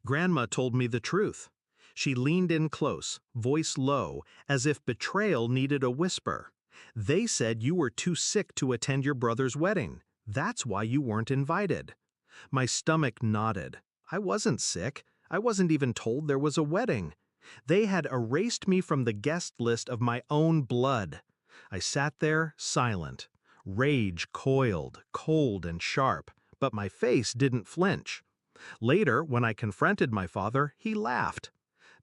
Grandma told me the truth. She leaned in close, voice low, as if betrayal needed a whisper. They said you were too sick to attend your brother's wedding. That's why you weren't invited. My stomach nodded. I wasn't sick. I wasn't even told there was a wedding. They had erased me from the guest list of my own blood. I sat there, silent. Rage coiled, cold and sharp, but my face didn't flinch. Later, when I confronted my father, he laughed.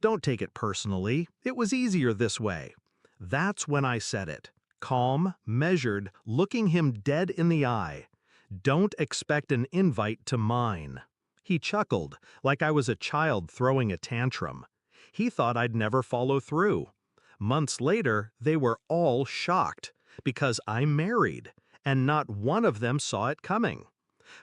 "Don't take it personally. It was easier this way." That's when I said it. Calm, measured, looking him dead in the eye. "Don't expect an invite to mine." He chuckled, like I was a child throwing a tantrum. He thought I'd never follow through. Months later, they were all shocked, because I'm married, and not one of them saw it coming.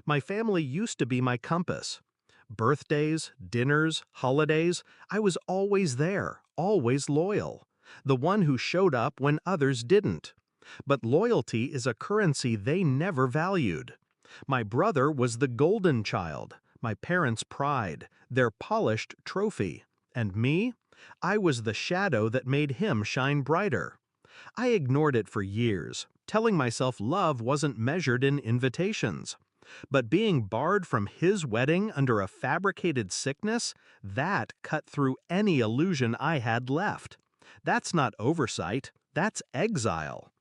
My family used to be my compass. Birthdays, dinners, holidays, I was always there, always loyal. The one who showed up when others didn't. But loyalty is a currency they never valued. My brother was the golden child, my parents' pride, their polished trophy. And me? I was the shadow that made him shine brighter. I ignored it for years, telling myself love wasn't measured in invitations. But being barred from his wedding under a fabricated sickness, that cut through any illusion I had left. That's not oversight, that's exile.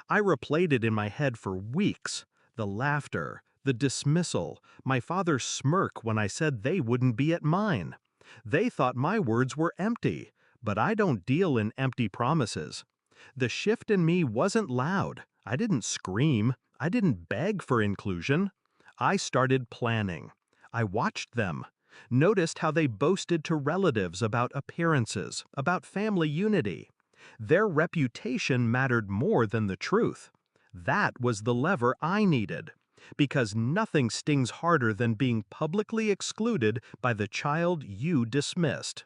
I replayed it in my head for weeks. The laughter, the dismissal, my father's smirk when I said they wouldn't be at mine. They thought my words were empty, but I don't deal in empty promises. The shift in me wasn't loud. I didn't scream. I didn't beg for inclusion. I started planning. I watched them, noticed how they boasted to relatives about appearances, about family unity. Their reputation mattered more than the truth. That was the lever I needed, because nothing stings harder than being publicly excluded by the child you dismissed.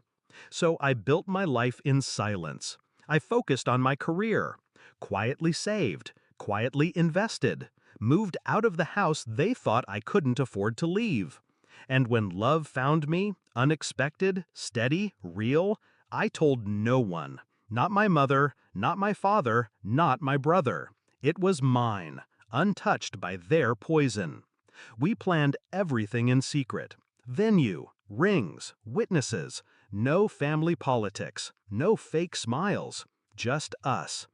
So I built my life in silence. I focused on my career, quietly saved, quietly invested, moved out of the house they thought I couldn't afford to leave. And when love found me, unexpected, steady, real, I told no one. Not my mother, not my father, not my brother. It was mine, untouched by their poison. We planned everything in secret. Venue, rings, witnesses, no family politics, no fake smiles, just us.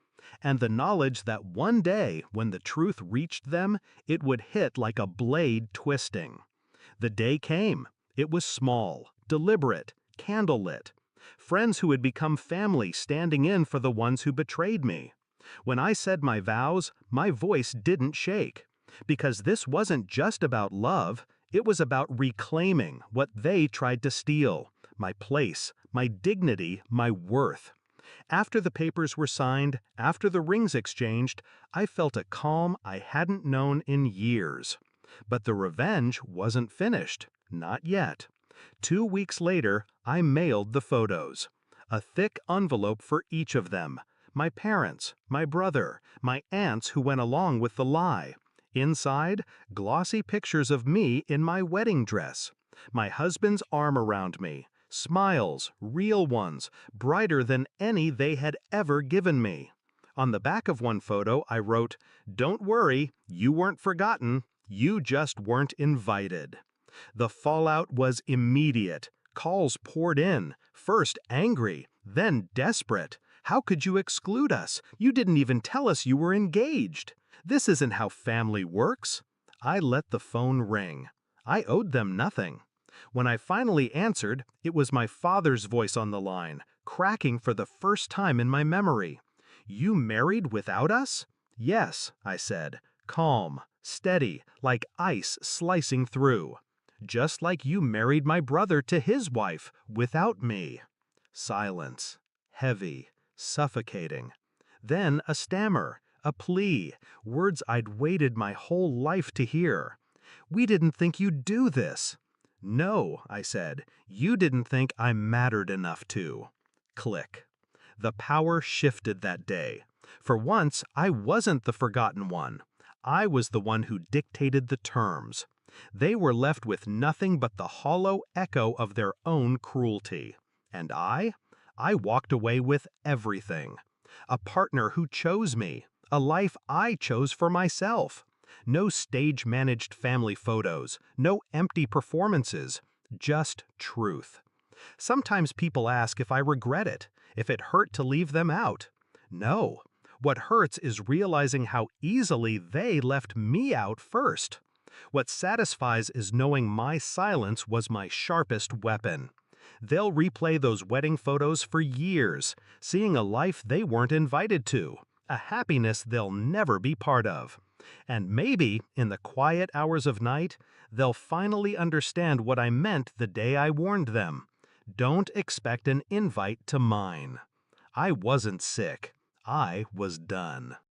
And the knowledge that one day, when the truth reached them, it would hit like a blade twisting. The day came. It was small, deliberate, candlelit. Friends who had become family standing in for the ones who betrayed me. When I said my vows, my voice didn't shake. Because this wasn't just about love, it was about reclaiming what they tried to steal. My place, my dignity, my worth. After the papers were signed, after the rings exchanged, I felt a calm I hadn't known in years. But the revenge wasn't finished. Not yet. 2 weeks later, I mailed the photos. A thick envelope for each of them. My parents, my brother, my aunts who went along with the lie. Inside, glossy pictures of me in my wedding dress. My husband's arm around me. Smiles, real ones, brighter than any they had ever given me. On the back of one photo, I wrote, "Don't worry, you weren't forgotten, you just weren't invited." The fallout was immediate. Calls poured in, first angry, then desperate. "How could you exclude us? You didn't even tell us you were engaged. This isn't how family works." I let the phone ring. I owed them nothing. When I finally answered, it was my father's voice on the line, cracking for the first time in my memory. "You married without us?" "Yes," I said, calm, steady, like ice slicing through. "Just like you married my brother to his wife, without me." Silence. Heavy. Suffocating. Then a stammer, a plea, words I'd waited my whole life to hear. "We didn't think you'd do this." "No," I said, "you didn't think I mattered enough to." Click. The power shifted that day. For once, I wasn't the forgotten one. I was the one who dictated the terms. They were left with nothing but the hollow echo of their own cruelty. And I walked away with everything. A partner who chose me, a life I chose for myself. No stage-managed family photos, no empty performances, just truth. Sometimes people ask if I regret it, if it hurt to leave them out. No. What hurts is realizing how easily they left me out first. What satisfies is knowing my silence was my sharpest weapon. They'll replay those wedding photos for years, seeing a life they weren't invited to, a happiness they'll never be part of. And maybe, in the quiet hours of night, they'll finally understand what I meant the day I warned them. Don't expect an invite to mine. I wasn't sick. I was done.